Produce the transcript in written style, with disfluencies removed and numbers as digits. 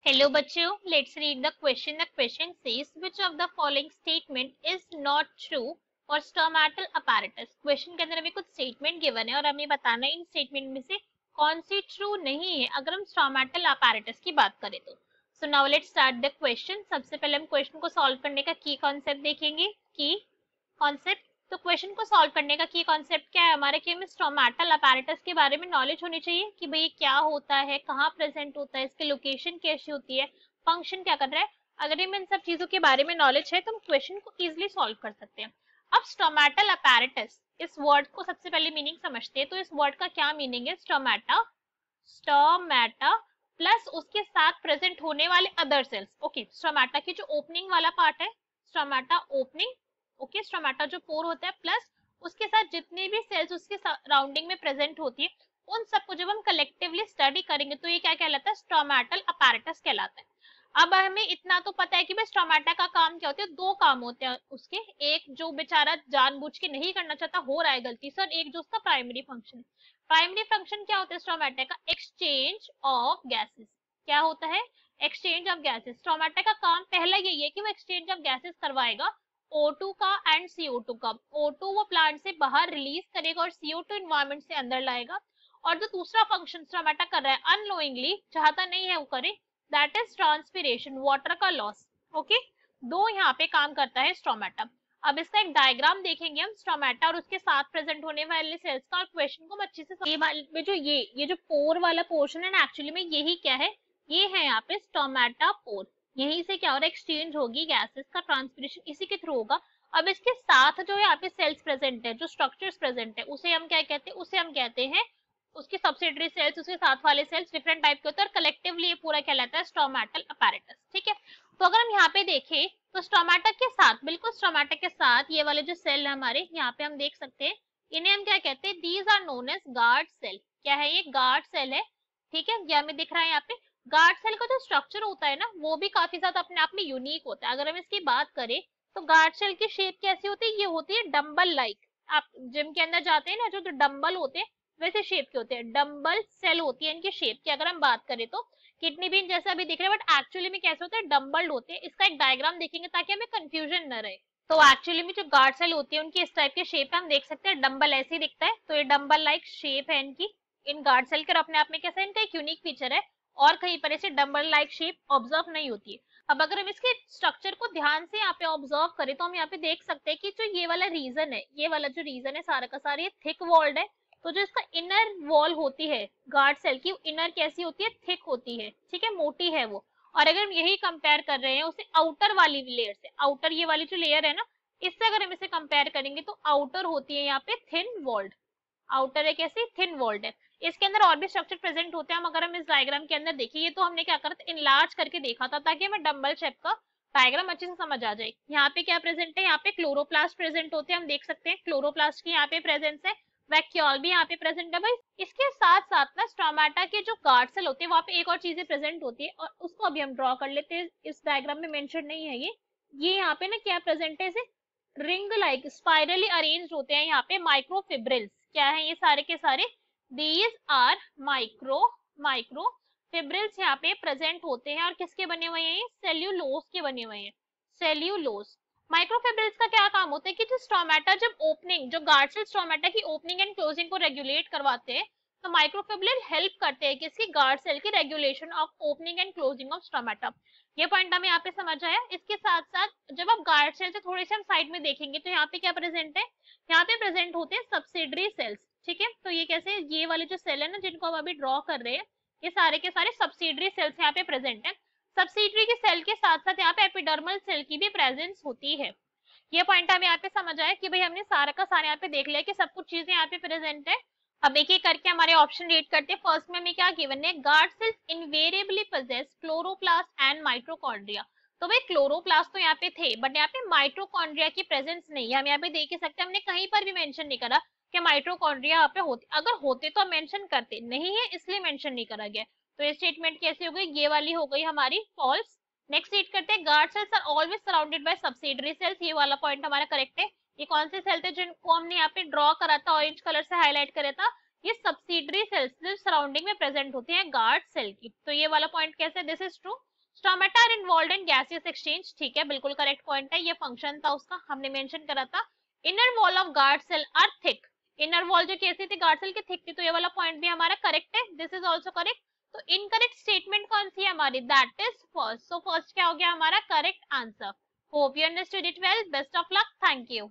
Hello बच्चों, let's read the question. The question says which of the following statement is not true for stomatal apparatus. Question के अंदर हमें कुछ statement given है और हमें बताना है इन स्टेटमेंट में से कौन सी ट्रू नहीं है अगर हम स्टोमेटल अपैरेटस की बात करें तो. So now let's start the question. सबसे पहले हम क्वेश्चन को सॉल्व करने का की कॉन्सेप्ट देखेंगे. की कॉन्सेप्ट, तो क्वेश्चन को सॉल्व करने का की कॉन्सेप्ट क्या है हमारे, कि हमें स्टोमेटल अपैरेटस के बारे में नॉलेज होनी चाहिए कि भाई क्या होता है, कहाँ प्रेजेंट होता है, इसकी लोकेशन कैसी होती है, फंक्शन क्या कर रहा है. अगर हमें इन सब चीजों के बारे में नॉलेज है तो हम क्वेश्चन को इजिली सॉल्व कर सकते हैं. अब स्टोमेटल अपैरेटस, इस वर्ड को सबसे पहले मीनिंग समझते हैं. तो इस वर्ड का क्या मीनिंग है? स्टोमेटा, स्टोमेटा प्लस उसके साथ प्रेजेंट होने वाले अदर सेल्स. ओके, स्टोमेटा की जो ओपनिंग वाला पार्ट है, स्टोमेटा ओपनिंग. ओके, स्टोमेटा जो पोर होता है प्लस उसके साथ जितने भी सेल्स उसके सराउंडिंग में प्रेजेंट होती है, उन सबको जब हम कलेक्टिवली स्टडी करेंगे तो ये क्या कहलाता है? स्टोमेटल अपैरेटस कहलाता है. अब हमें इतना तो पता है कि भाई स्टोमेटा का काम क्या होता है. दो काम होते हैं उसके, एक जो बेचारा जानबूझ के नहीं करना चाहता, हो रहा है गलती से, और एक जो उसका प्राइमरी फंक्शन. प्राइमरी फंक्शन क्या होता है स्टोमेटा का? Exchange of gases. क्या होता है? Exchange of gases. स्टोमेटा का काम पहला यही है कि वो एक्सचेंज ऑफ गैसेस करवाएगा, O2 का एंड CO2 का. O2 वो प्लांट से बाहर रिलीज करेगा और CO2 एनवायरमेंट से अंदर लाएगा. और जो दूसरा फंक्शन स्टोमेटा कर रहा है अननोइंगली, चाहता नहीं है वो करे, दैट इज ट्रांसपिरेशन, वाटर का लॉस. ओके, दो यहाँ पे काम करता है स्टोमेटा. अब इसका एक डायग्राम देखेंगे हम स्टोमेटा और उसके साथ प्रेजेंट होने वाले सेल्स का, और क्वेश्चन को अच्छे से ये जो ये जो पोर वाला पोर्शन है ना, एक्चुअली में यही क्या है? ये है यहाँ पे स्टोमेटा पोर. यहीं से क्या हो रहा है? एक्सचेंज होगी गैसेस का, ट्रांसपिरेशन इसी के थ्रू होगा. अब इसके साथ जो है यहाँ पे सेल्स प्रेजेंट है, जो स्ट्रक्चर्स प्रेजेंट है, उसे हम क्या कहते हैं? उसे हम कहते हैं उसकी सब्सिडरी सेल्स, उसके साथ वाले सेल्स डिफरेंट टाइप के होते हैं और कलेक्टिवली ये पूरा कहलाता है स्टोमेटल अपैरेटस. ठीक है, तो अगर हम यहाँ पे देखें तो स्टोमेटा के साथ, बिल्कुल स्टोमेटा के साथ ये वाले जो सेल है हमारे, यहाँ पे हम देख सकते हैं, इन्हें हम क्या कहते हैं? These are known as guard cell. क्या है ये? गार्ड सेल है. ठीक है, ये हमें दिख रहा है यहाँ पे. गार्ड सेल का जो स्ट्रक्चर होता है ना, वो भी काफी ज्यादा अपने आप में यूनिक होता है. अगर हम इसकी बात करें तो गार्ड सेल की शेप कैसी होती है? ये होती है डम्बल लाइक. आप जिम के अंदर जाते हैं ना, जो डम्बल होते हैं वैसे शेप के होते हैं. डम्बल सेल होती है इनकी शेप की. अगर हम बात करें तो किडनी बीन जैसा अभी दिख रहा है, बट एक्चुअली में कैसे होते हैं? डम्बल्ड होते हैं. इसका एक डायग्राम देखेंगे ताकि हमें कंफ्यूजन न रहे. तो एक्चुअली में जो गार्ड सेल होती है उनकी इस टाइप की शेप है, हम देख सकते हैं डम्बल ऐसे ही दिखता है. तो ये डम्बल लाइक शेप है इनकी, इन गार्ड सेल के. अपने आप में कैसा, इनका एक यूनिक फीचर है और कहीं पर ऐसे डम्बल लाइक शेप ऑब्जर्व नहीं होती है. अब अगर हम इसके स्ट्रक्चर को ध्यान से यहाँ पे ऑब्जर्व करें तो हम यहाँ पे देख सकते हैं कि जो ये वाला रीजन है, ये वाला जो रीजन है सारा का सारा, ये थिक वॉल्ड है. तो जो इसका इनर वॉल होती है गार्ड सेल की, इनर कैसी होती है? थिक होती है. ठीक है, मोटी है वो. और अगर हम यही कंपेयर कर रहे हैं उसे आउटर वाली लेयर से, आउटर ये वाली जो लेयर है ना, इससे अगर हम इसे कंपेयर करेंगे तो आउटर होती है यहाँ पे थिन वॉल्ड. आउटर है कैसी? थिन वॉल्ड है. इसके अंदर और भी स्ट्रक्चर प्रेजेंट होते हैं. हम अगर हम इस डायग्राम के अंदर देखिए, ये तो हमने क्या करा था, इनलार्ज करके देखा था ताकि हमें डम्बल शेप का डायग्राम अच्छे से समझ आ जाए. यहाँ पे क्या प्रेजेंट है? यहाँ पे क्लोरोप्लास्ट प्रेजेंट होते हैं. हम देख सकते हैं क्लोरोप्लास्ट की यहाँ पे प्रेजेंस है. वैक्यूल भी यहाँ पे प्रेजेंट है भाई. इसके साथ साथ ना स्टोमेटा के जो गार्ड सेल होते हैं वहां पे एक और चीजें प्रेजेंट होती है, और उसको अभी हम ड्रॉ कर लेते हैं. इस डायग्राम में मेंशन नहीं है ये यहाँ पे ना क्या प्रेजेंट है? रिंग लाइक स्पाइरली अरेंज्ड होते हैं यहाँ पे माइक्रोफिब्रिल्स. क्या है ये सारे के सारे? दीज आर माइक्रोफिब्रिल्स यहाँ पे प्रेजेंट होते हैं. और किसके बने हुए हैं? ये सेल्यूलोज के बने हुए हैं. सेल्यूलोज. माइक्रोफिब्रिल्स का क्या काम होता है कि जो स्टोमेटा, जब ओपनिंग, जो गार्ड सेल स्टोमेटा की ओपनिंग एंड क्लोजिंग को रेगुलेट करवाते हैं, तो माइक्रोफिब्रिल हेल्प करते हैं किसकी? गार्ड सेल की regulation of opening and closing of stomata. ये पॉइंट हमें यहाँ पे समझ आया. इसके साथ साथ जब आप गार्ड सेल से थोड़े से हम साइड में देखेंगे तो यहाँ पे क्या प्रेजेंट है? यहाँ पे प्रेजेंट होते हैं सब्सिडरी सेल्स. ठीक है, तो ये कैसे? ये वाले जो सेल है ना जिनको हम अभी ड्रॉ कर रहे हैं, ये सारे के सारे सब्सिडरी सेल्स यहाँ पे प्रेजेंट है. सब्सिडरी के सेल के साथ साथ यहाँ पे एपिडर्मल सेल की भी प्रेजेंस होती है. ये पॉइंट हमें यहाँ पे समझ आया कि भाई हमने सारा का सारा यहाँ पे देख लिया कि सब कुछ चीजें यहाँ पे प्रेजेंट है. अब एक एक करके हमारे ऑप्शन रीड करते हैं. फर्स्ट में हमें क्या गिवन है? Guard cells invariably possess chloroplast and mitochondria. तो भाई क्लोरोप्लास्ट तो यहाँ पे थे, बट यहाँ पे माइटोकॉन्ड्रिया की प्रेजेंस नहीं है. हम यहाँ पे देख ही सकते हैं, हमने कहीं पर भी मेंशन नहीं करा कि माइटोकॉन्ड्रिया यहाँ पे होते. अगर होते तो हम मेंशन करते, नहीं है इसलिए मेंशन नहीं करा गया. तो ये स्टेटमेंट कैसी हो गई? ये वाली हो गई हमारी फॉल्स. नेक्स्ट रीड करते हैं. Guard cells are always surrounded by subsidiary cells. ये वाला पॉइंट हमारा करेक्ट है. ये कौन से सेल थे जिनको हमने यहाँ पे ड्रॉ करा था, ऑरेंज कलर से हाईलाइट करा था? ये सब्सिडरी सेल्स जो सराउंडिंग में प्रेजेंट होती हैं गार्ड सेल की. तो ये वाला पॉइंट कैसे? This is true. Stomata are involved in gaseous exchange, ठीक है, बिल्कुल करेक्ट पॉइंट है, ये फंक्शन था उसका, हमने मेंशन करा था। Inner wall of guard cell are thick, inner wall जो कैसी थी, गार्ड सेल की थिक थी, तो ये वाला पॉइंट भी हमारा करेक्ट है, दिस इज ऑल्सो करेक्ट। तो इनकरेक्ट स्टेटमेंट कौन सी है हमारी, that is first, so first क्या हो गया हमारा correct answer. Hope you understood it well, best of luck, thank you.